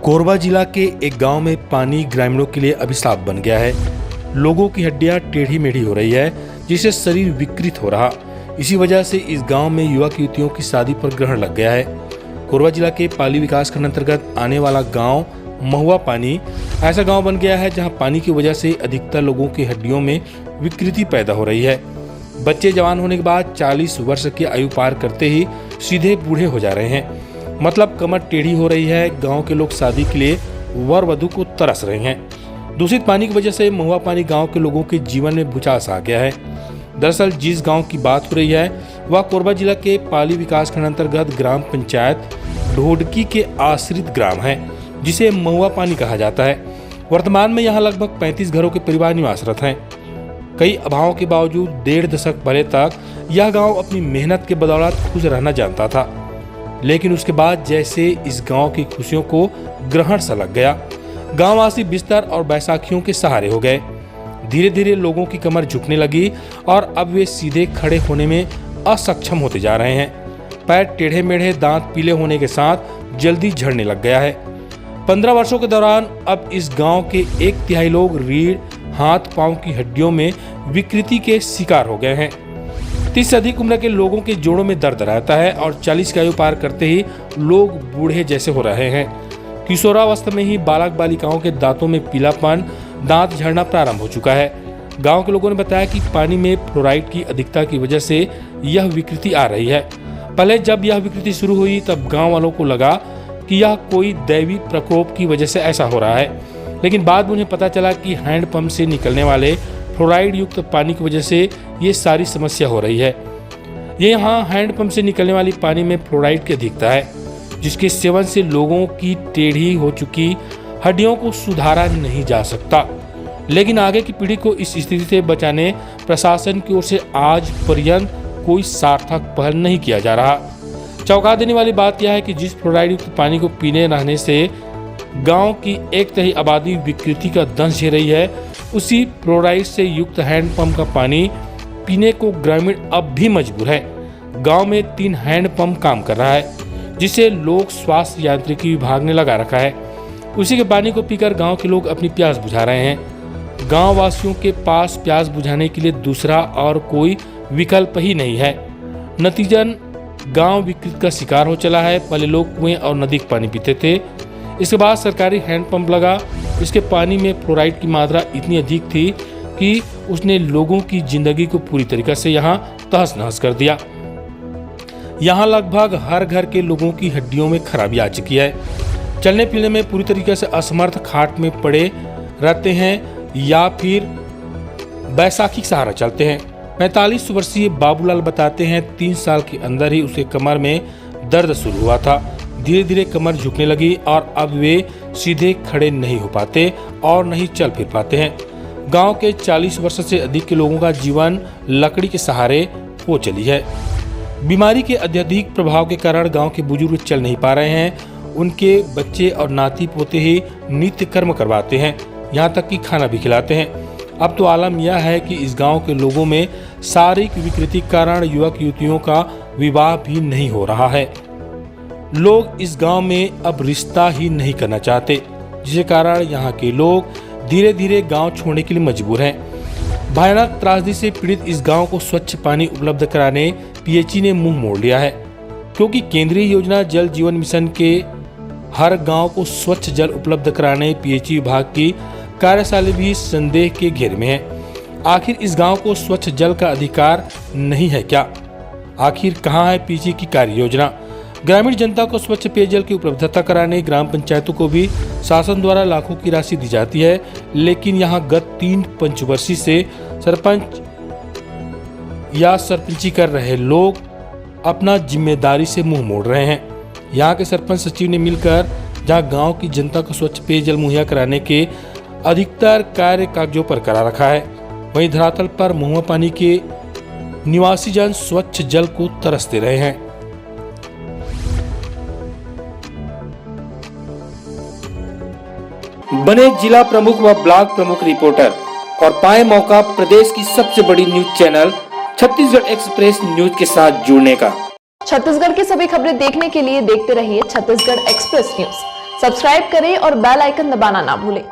कोरबा जिला के एक गांव में पानी ग्रामीणों के लिए अभिशाप बन गया है। लोगों की हड्डियां टेढ़ी मेढ़ी हो रही है, जिससे शरीर विकृत हो रहा। इसी वजह से इस गांव में युवक युवतियों की शादी पर ग्रहण लग गया है। कोरबा जिला के पाली विकासखंड अंतर्गत आने वाला गांव महुआ पानी ऐसा गांव बन गया है जहां पानी की वजह से अधिकतर लोगों की हड्डियों में विकृति पैदा हो रही है। बच्चे जवान होने के बाद 40 वर्ष की आयु पार करते ही सीधे बूढ़े हो जा रहे हैं। मतलब कमर टेढ़ी हो रही है। गांव के लोग शादी के लिए वर वधु को तरस रहे हैं। दूषित पानी की वजह से महुआ पानी गांव के लोगों के जीवन में भूचास आ गया है। दरअसल जिस गांव की बात हो रही है वह कोरबा जिला के पाली विकासखंड अंतर्गत ग्राम पंचायत ढोडकी के आश्रित ग्राम है, जिसे महुआ पानी कहा जाता है। वर्तमान में यहाँ लगभग 35 घरों के परिवार निवासरत हैं। कई अभावों के बावजूद 1.5 दशक पहले तक यह गांव अपनी मेहनत के बदौलत खुश रहना जानता था, लेकिन उसके बाद जैसे इस गांव की खुशियों को ग्रहण सा लग गया। गांववासी बिस्तर और बैसाखियों के सहारे हो गए। धीरे धीरे लोगों की कमर झुकने लगी और अब वे सीधे खड़े होने में असक्षम होते जा रहे हैं। पैर टेढ़े मेढ़े, दांत पीले होने के साथ जल्दी झड़ने लग गया है। 15 वर्षों के दौरान अब इस गांव के 1/3 लोग रीढ़, हाथ पांव की हड्डियों में विकृति के शिकार हो गए हैं। 30 से अधिक उम्र के लोगों के जोड़ों में दर्द रहता है और 40 की आयु पार करते ही लोग बूढ़े जैसे हो रहे हैं। किशोरावस्था में ही बालक बालिकाओं के दांतों में पीलापन, दांत झड़ना प्रारंभ हो चुका है। गांव के लोगों ने बताया कि पानी में फ्लोराइड की अधिकता की वजह से यह विकृति आ रही है। पहले जब यह विकृति शुरू हुई तब गाँव वालों को लगा कि यह कोई दैवी प्रकोप की वजह से ऐसा हो रहा है, लेकिन बाद में उन्हें पता चला कि हैंडपंप से निकलने वाले फ्लोराइड युक्त पानी की वजह से ये सारी समस्या हो रही है। ये यहाँ हैंडपंप से निकलने वाली पानी में फ्लोराइड की अधिकता है, जिसके सेवन से लोगों की टेढ़ी हो चुकी हड्डियों को सुधारा नहीं जा सकता। लेकिन आगे की पीढ़ी को इस स्थिति से बचाने प्रशासन की ओर से आज पर्यंत कोई सार्थक पहल नहीं किया जा रहा। चौंका देने वाली बात यह है कि जिस फ्लोराइड युक्त पानी को पीने रहने से गांव की 1/3 आबादी विकृति का दंश झेल रही है, उसी फ्लोराइड से युक्त हैंडपंप का पानी पीने को ग्रामीण अब भी मजबूर है। गांव में 3 हैंडपंप काम कर रहा है, जिसे लोक स्वास्थ्य यांत्रिकी विभाग ने लगा रखा है। उसी के पानी को पीकर गांव के लोग अपनी प्यास बुझा रहे हैं। गांव वासियों के पास प्यास बुझाने के लिए दूसरा और कोई विकल्प ही नहीं है। नतीजन गांव विकृत का शिकार हो चला है। पहले लोग कुएं और नदी का पानी पीते थे, इसके बाद सरकारी हैंडपंप लगा। इसके पानी में फ्लोराइड की मात्रा इतनी अधिक थी कि उसने लोगों की जिंदगी को पूरी तरीके से यहाँ तहस नहस कर दिया। यहाँ लगभग हर घर के लोगों की हड्डियों में खराबी आ चुकी है। चलने फिरने में पूरी तरीके से असमर्थ खाट में पड़े रहते हैं या फिर बैसाखी का सहारा चलते हैं। 45 वर्षीय बाबूलाल बताते हैं 3 साल के अंदर ही उसके कमर में दर्द शुरू हुआ था। धीरे धीरे कमर झुकने लगी और अब वे सीधे खड़े नहीं हो पाते और नहीं चल फिर पाते हैं। गांव के 40 वर्ष से अधिक के लोगों का जीवन लकड़ी के सहारे हो चली है। बीमारी के अत्यधिक प्रभाव के कारण गांव के बुजुर्ग चल नहीं पा रहे हैं। उनके बच्चे और नाती पोते ही नित्य कर्म करवाते हैं, यहाँ तक कि खाना भी खिलाते हैं। अब तो आलम यह है कि इस गांव के लोगों में शारीरिक विकृति के कारण युवक युवतियों का विवाह भी नहीं हो रहा है। लोग इस गांव में अब रिश्ता ही नहीं करना चाहते, जिसके कारण यहाँ के लोग धीरे धीरे गांव छोड़ने के लिए मजबूर हैं। भयानक त्रासदी से पीड़ित इस गांव को स्वच्छ पानी उपलब्ध कराने पीएचई ने मुंह मोड़ लिया है, क्योंकि केंद्रीय योजना जल जीवन मिशन के हर गांव को स्वच्छ जल उपलब्ध कराने पीएचई विभाग की कार्यशाला भी संदेह के घेरे में है। आखिर इस गाँव को स्वच्छ जल का अधिकार नहीं है क्या? आखिर कहाँ है पीएचई की कार्य योजना? ग्रामीण जनता को स्वच्छ पेयजल की उपलब्धता कराने ग्राम पंचायतों को भी शासन द्वारा लाखों की राशि दी जाती है, लेकिन यहाँ गत 3 पंचवर्षीय से सरपंच या सरपंची कर रहे लोग अपना जिम्मेदारी से मुंह मोड़ रहे हैं। यहाँ के सरपंच सचिव ने मिलकर जहाँ गांव की जनता को स्वच्छ पेयजल मुहैया कराने के अधिकतर कार्य कागजों पर करा रखा है, वहीं धरातल पर महुआ पानी के निवासी जन स्वच्छ जल को तरसते रहे हैं। बने जिला प्रमुख व ब्लॉक प्रमुख रिपोर्टर और पाए मौका प्रदेश की सबसे बड़ी news channel Chhattisgarh express news के साथ जुड़ने का। छत्तीसगढ़ की सभी खबरें देखने के लिए देखते रहिए छत्तीसगढ़ एक्सप्रेस न्यूज। सब्सक्राइब करें और बेल आइकन दबाना ना भूलें।